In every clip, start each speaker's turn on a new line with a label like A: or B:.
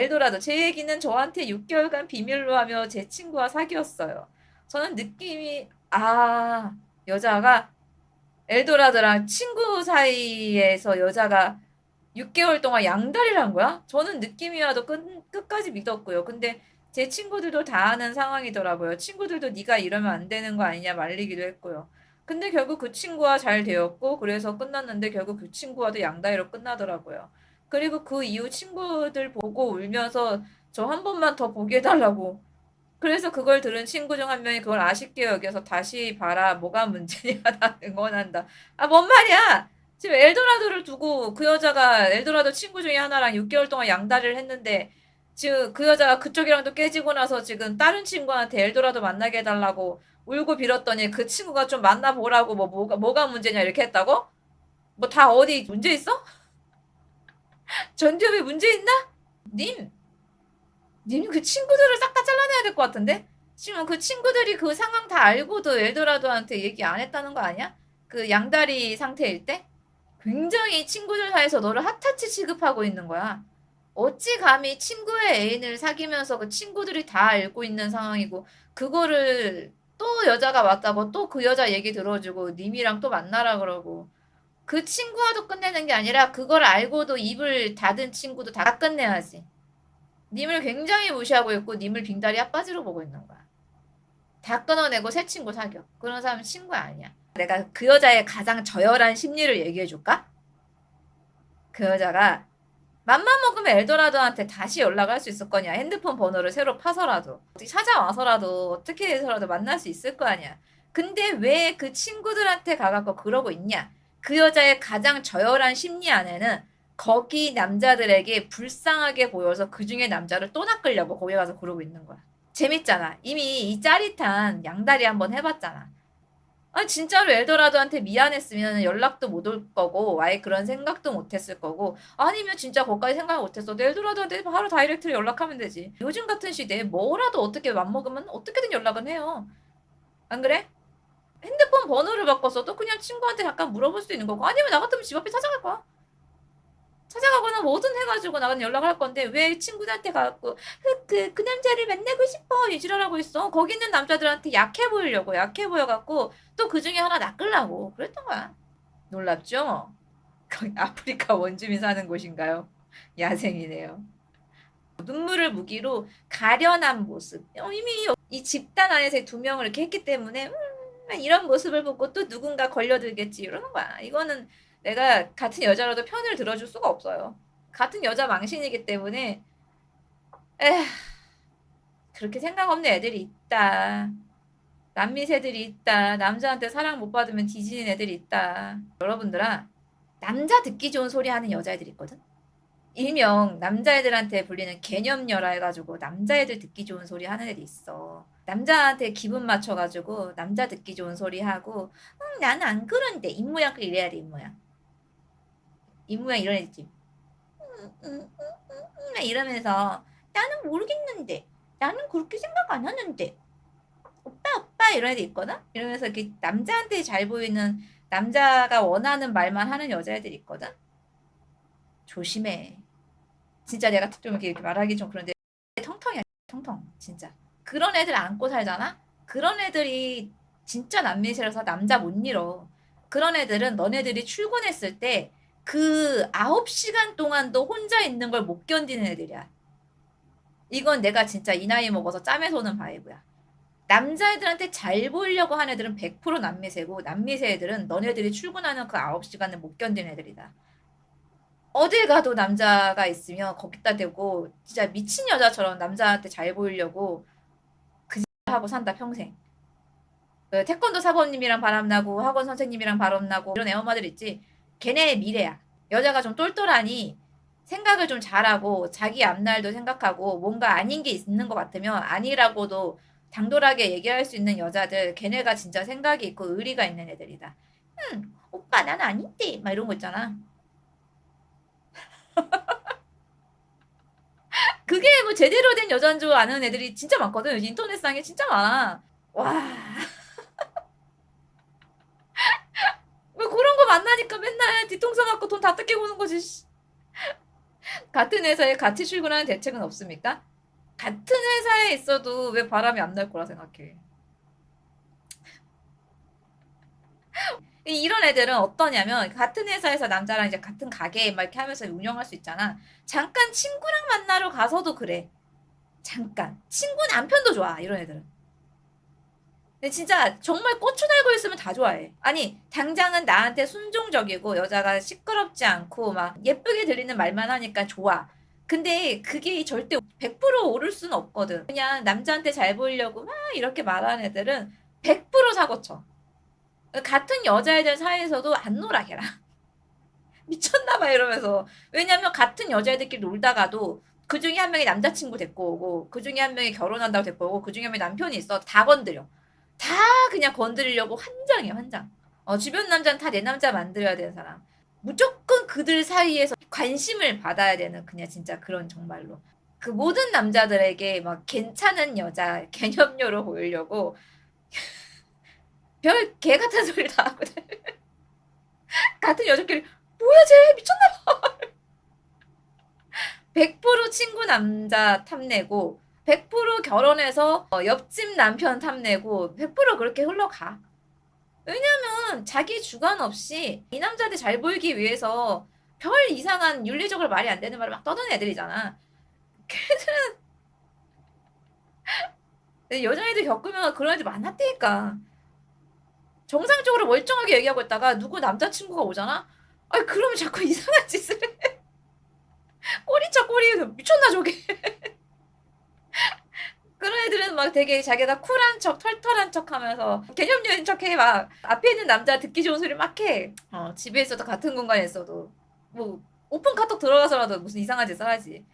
A: 엘도라도 제 얘기는 저한테 6개월간 비밀로 하며 제 친구와 사귀었어요. 저는 느낌이 여자가 엘도라도랑 친구 사이에서 여자가 6개월 동안 양다리를 한 거야? 저는 느낌이 와도 끝까지 믿었고요. 근데 제 친구들도 다 아는 상황이더라고요. 친구들도 네가 이러면 안 되는 거 아니냐 말리기도 했고요. 근데 결국 그 친구와 잘 되었고 그래서 끝났는데 결국 그 친구와도 양다리로 끝나더라고요. 그리고 그 이후 친구들 보고 울면서 저 한 번만 더 보게 해달라고. 그래서 그걸 들은 친구 중 한 명이 그걸 아쉽게 여겨서 다시 봐라 뭐가 문제냐 나 응원한다. 뭔 말이야? 지금 엘도라도를 두고 그 여자가 엘도라도 친구 중에 하나랑 6개월 동안 양다리를 했는데 지금 그 여자가 그쪽이랑도 깨지고 나서 지금 다른 친구한테 엘도라도 만나게 해달라고 울고 빌었더니 그 친구가 좀 만나보라고 뭐가 문제냐 이렇게 했다고? 뭐 다 어디 문제 있어? 전두엽에 문제 있나? 님 그 친구들을 싹 다 잘라내야 될 것 같은데? 지금 그 친구들이 그 상황 다 알고도 엘도라도한테 얘기 안 했다는 거 아니야? 그 양다리 상태일 때? 굉장히 친구들 사이에서 너를 핫타치 취급하고 있는 거야. 어찌 감히 친구의 애인을 사귀면서 그 친구들이 다 알고 있는 상황이고, 그거를 또 여자가 왔다고 또 그 여자 얘기 들어주고, 님이랑 또 만나라 그러고, 그 친구와도 끝내는 게 아니라, 그걸 알고도 입을 닫은 친구도 다 끝내야지. 님을 굉장히 무시하고 있고 님을 빙다리 앞바지로 보고 있는 거야. 다 끊어내고 새 친구 사겨. 그런 사람은 친구 아니야. 내가 그 여자의 가장 저열한 심리를 얘기해 줄까? 그 여자가 맘만 먹으면 엘도라도한테 다시 연락할 수 있을 거냐. 핸드폰 번호를 새로 파서라도. 찾아와서라도 어떻게 해서라도 만날 수 있을 거 아니야. 근데 왜 그 친구들한테 가갖고 그러고 있냐. 그 여자의 가장 저열한 심리 안에는 거기 남자들에게 불쌍하게 보여서 그 중에 남자를 또 낚으려고 거기 가서 그러고 있는 거야. 재밌잖아. 이미 이 짜릿한 양다리 한번 해봤잖아. 진짜로 엘도라도한테 미안했으면 연락도 못 올 거고, 아예 그런 생각도 못 했을 거고, 아니면 진짜 거기까지 생각 못 했어. 엘도라도한테 바로 다이렉트로 연락하면 되지. 요즘 같은 시대에 뭐라도 어떻게 맘먹으면 어떻게든 연락은 해요. 안 그래? 핸드폰 번호를 바꿨어도 그냥 친구한테 잠깐 물어볼 수 있는 거고, 아니면 나 같으면 집 앞에 찾아갈 거야. 찾아가거나 뭐든 해가지고 나는 연락할 건데 왜 친구들한테 가갖고 그 남자를 만나고 싶어 이지랄하고 있어. 거기 있는 남자들한테 약해 보이려고 약해 보여갖고 또 그 중에 하나 낚으려고 그랬던 거야. 놀랍죠? 거기 아프리카 원주민 사는 곳인가요? 야생이네요. 눈물을 무기로 가련한 모습. 이미 이 집단 안에서 두 명을 이렇게 했기 때문에 이런 모습을 보고 또 누군가 걸려들겠지 이러는 거야. 이거는 내가 같은 여자라도 편을 들어줄 수가 없어요. 같은 여자 망신이기 때문에 에휴, 그렇게 생각 없는 애들이 있다. 남미새들이 있다. 남자한테 사랑 못 받으면 뒤지는 애들이 있다. 여러분들아, 남자 듣기 좋은 소리 하는 여자애들 있거든? 일명 남자애들한테 불리는 개념녀라 해가지고 남자애들 듣기 좋은 소리 하는 애들 있어. 남자한테 기분 맞춰가지고 남자 듣기 좋은 소리 하고 나는 안 그런데 입모양 이래야 돼 입모양. 입모양 이런 애 있지. 이러면서 나는 모르겠는데 나는 그렇게 생각 안 하는데 오빠 이런 애들 있거든? 이러면서 이렇게 남자한테 잘 보이는 남자가 원하는 말만 하는 여자애들 있거든? 조심해. 진짜 내가 좀 이렇게 말하기 좀 그런데 텅텅이야 텅텅 진짜 그런 애들 안고 살잖아 그런 애들이 진짜 남미세라서 남자 못 잃어 그런 애들은 너네들이 출근했을 때 그 9시간 동안도 혼자 있는 걸 못 견디는 애들이야 이건 내가 진짜 이 나이 먹어서 짬에 소는 바이브야 남자애들한테 잘 보이려고 하는 애들은 100% 남미세고 남미세 애들은 너네들이 출근하는 그 9시간을 못 견디는 애들이다 어딜 가도 남자가 있으면 거기다 대고 진짜 미친 여자처럼 남자한테 잘 보이려고 그 하고 산다 평생. 그 태권도 사범님이랑 바람나고 학원 선생님이랑 바람나고 이런 애엄마들 있지. 걔네의 미래야. 여자가 좀 똘똘하니 생각을 좀 잘하고 자기 앞날도 생각하고 뭔가 아닌 게 있는 것 같으면 아니라고도 당돌하게 얘기할 수 있는 여자들 걔네가 진짜 생각이 있고 의리가 있는 애들이다. 오빠 난 아닌데 막 이런 거 있잖아. 그게 뭐 제대로 된 여잔 줄 아는 애들이 진짜 많거든. 요즘 인터넷상에 진짜 많아. 와, 왜 그런 거 만나니까 맨날 뒤통수 맞고 돈 다 뜯겨 보는 거지. 같은 회사에 같이 출근하는 대책은 없습니까? 같은 회사에 있어도 왜 바람이 안 날 거라 생각해. 이런 애들은 어떠냐면 같은 회사에서 남자랑 이제 같은 가게 막 이렇게 하면서 운영할 수 있잖아. 잠깐 친구랑 만나러 가서도 그래. 잠깐. 친구 남편도 좋아. 이런 애들은. 근데 진짜 정말 고추 달고 있으면 다 좋아해. 아니, 당장은 나한테 순종적이고 여자가 시끄럽지 않고 막 예쁘게 들리는 말만 하니까 좋아. 근데 그게 절대 100% 오를 수는 없거든. 그냥 남자한테 잘 보이려고 막 이렇게 말하는 애들은 100% 사고쳐. 같은 여자애들 사이에서도 안 놀아, 걔랑. 미쳤나봐, 이러면서. 왜냐면 같은 여자애들끼리 놀다가도 그 중에 한 명이 남자친구 데리고 오고, 그 중에 한 명이 결혼한다고 데리고 오고, 그 중에 한 명이 남편이 있어. 다 건드려. 다 그냥 건드리려고 환장이야, 환장. 주변 남자는 다 내 남자 만들어야 되는 사람. 무조건 그들 사이에서 관심을 받아야 되는 그냥 진짜 그런 정말로. 그 모든 남자들에게 막 괜찮은 여자 개념료로 보이려고 별 개 같은 소리를 다 하거든. 같은 여자끼리 뭐야 쟤 미쳤나 100% 친구 남자 탐내고 100% 결혼해서 옆집 남편 탐내고 100% 그렇게 흘러가. 왜냐면 자기 주관 없이 이 남자한테 잘 보이기 위해서 별 이상한 윤리적으로 말이 안 되는 말을 막 떠드는 애들이잖아. 여자애들 겪으면 그런 애들 만났다니까. 정상적으로 멀쩡하게 얘기하고 있다가 누구 남자친구가 오잖아? 아니 그러면 자꾸 이상한 짓을 해. 꼬리쳐 꼬리 미쳤나 저게. 그런 애들은 막 되게 자기가 쿨한 척, 털털한 척 하면서 개념적인 척 해. 막 앞에 있는 남자 듣기 좋은 소리 막 해. 집에 있어도 같은 공간에 있어도. 뭐, 오픈 카톡 들어가서라도 무슨 이상한 짓을 하지.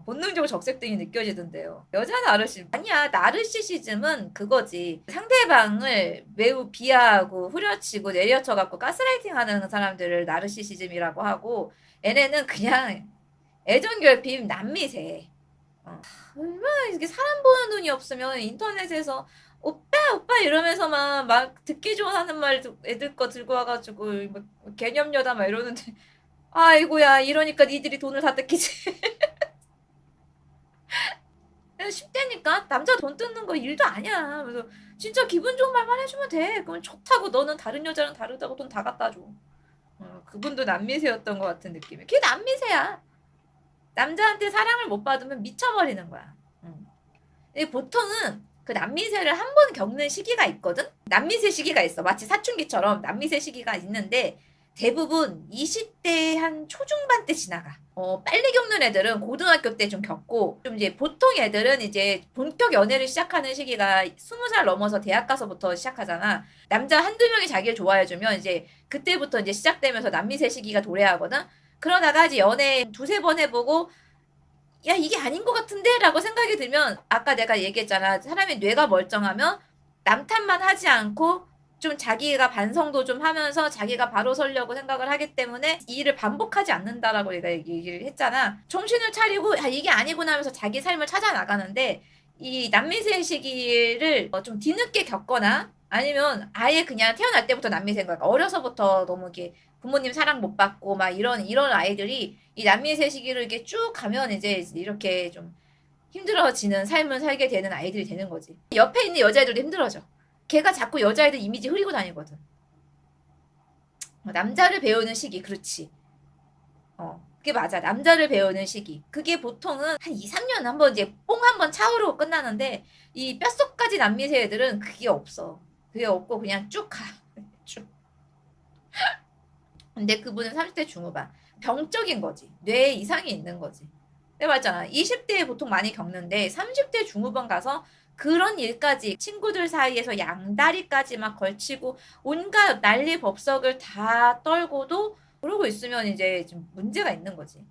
A: 본능적으로 적색등이 느껴지던데요. 여자 나르시즘. 아니야, 나르시시즘은 그거지. 상대방을 매우 비하하고 후려치고 내려쳐갖고 가스라이팅 하는 사람들을 나르시시즘이라고 하고, 얘네는 그냥 애정결핍 남미세. 얼마나 이게 사람 보는 눈이 없으면 인터넷에서 오빠 오빠 이러면서만 막 듣기 좋은 하는 말 애들 거 들고 와가지고 막 개념여다 막 이러는데 아이고야 이러니까 니들이 돈을 다 뜯기지. 10대니까 남자 돈 뜯는 거 일도 아니야. 그래서 진짜 기분 좋은 말만 해주면 돼. 그러면 좋다고 너는 다른 여자랑 다르다고 돈 다 갖다 줘. 그분도 남미세였던 것 같은 느낌이. 걔 남미세야. 남자한테 사랑을 못 받으면 미쳐버리는 거야. 보통은 그 남미세를 한 번 겪는 시기가 있거든? 남미세 시기가 있어. 마치 사춘기처럼 남미세 시기가 있는데 대부분 20대 한 초중반 때 지나가. 빨리 겪는 애들은 고등학교 때 좀 겪고 좀 이제 보통 애들은 이제 본격 연애를 시작하는 시기가 20살 넘어서 대학 가서부터 시작하잖아. 남자 한두 명이 자기를 좋아해주면 이제 그때부터 이제 시작되면서 남미세 시기가 도래하거든? 그러다가 이제 연애 두세 번 해보고 야, 이게 아닌 것 같은데? 라고 생각이 들면, 아까 내가 얘기했잖아. 사람이 뇌가 멀쩡하면 남 탓만 하지 않고 좀 자기가 반성도 좀 하면서 자기가 바로 서려고 생각을 하기 때문에 이 일을 반복하지 않는다라고 내가 얘기를 했잖아. 정신을 차리고, 야, 이게 아니구나 하면서 자기 삶을 찾아 나가는데, 이 남미세 시기를 좀 뒤늦게 겪거나 아니면 아예 그냥 태어날 때부터 남미세인 거야. 어려서부터 너무 이렇게 부모님 사랑 못 받고 막 이런 아이들이 이 남미세 시기를 이렇게 쭉 가면 이제 이렇게 좀 힘들어지는 삶을 살게 되는 아이들이 되는 거지. 옆에 있는 여자애들도 힘들어져. 걔가 자꾸 여자애들 이미지 흐리고 다니거든. 남자를 배우는 시기, 그렇지. 그게 맞아. 남자를 배우는 시기. 그게 보통은 한 2, 3년 한번 이제 뽕 한번 차오르고 끝나는데 이 뼛속까지 남미세 애들은 그게 없어. 그게 없고 그냥 쭉 가. 쭉. 근데 그분은 30대 중후반. 병적인 거지. 뇌에 이상이 있는 거지. 내가 말했잖아. 20대에 보통 많이 겪는데 30대 중후반 가서 그런 일까지 친구들 사이에서 양다리까지 막 걸치고 온갖 난리 법석을 다 떨고도 그러고 있으면 이제 좀 문제가 있는 거지.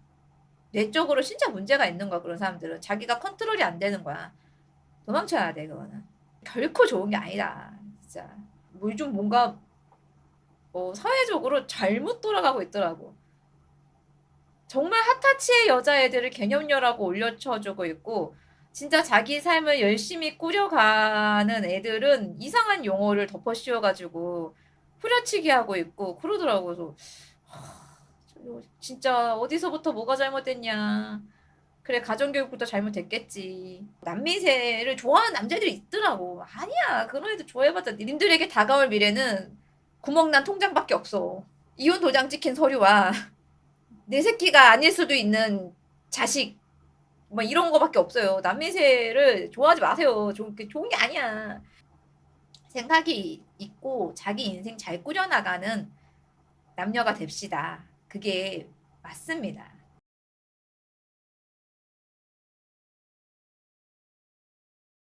A: 뇌적으로 진짜 문제가 있는 거야. 그런 사람들은. 자기가 컨트롤이 안 되는 거야. 도망쳐야 돼 그거는. 결코 좋은 게 아니다. 진짜. 뭐 요즘 뭔가 사회적으로 잘못 돌아가고 있더라고. 정말 핫타치의 여자애들을 개념녀라고 올려쳐주고 있고 진짜 자기 삶을 열심히 꾸려가는 애들은 이상한 용어를 덮어 씌워가지고 후려치기 하고 있고 그러더라고. 그래서 진짜 어디서부터 뭐가 잘못됐냐. 그래, 가정교육부터 잘못됐겠지. 남미세를 좋아하는 남자들이 있더라고. 아니야, 그런 애들 좋아해봤자 님들에게 다가올 미래는 구멍난 통장밖에 없어. 이혼 도장 찍힌 서류와 내 새끼가 아닐 수도 있는 자식, 뭐 이런 거밖에 없어요. 남미세를 좋아하지 마세요. 좋은 게 아니야. 생각이 있고 자기 인생 잘 꾸려나가는 남녀가 됩시다. 그게 맞습니다.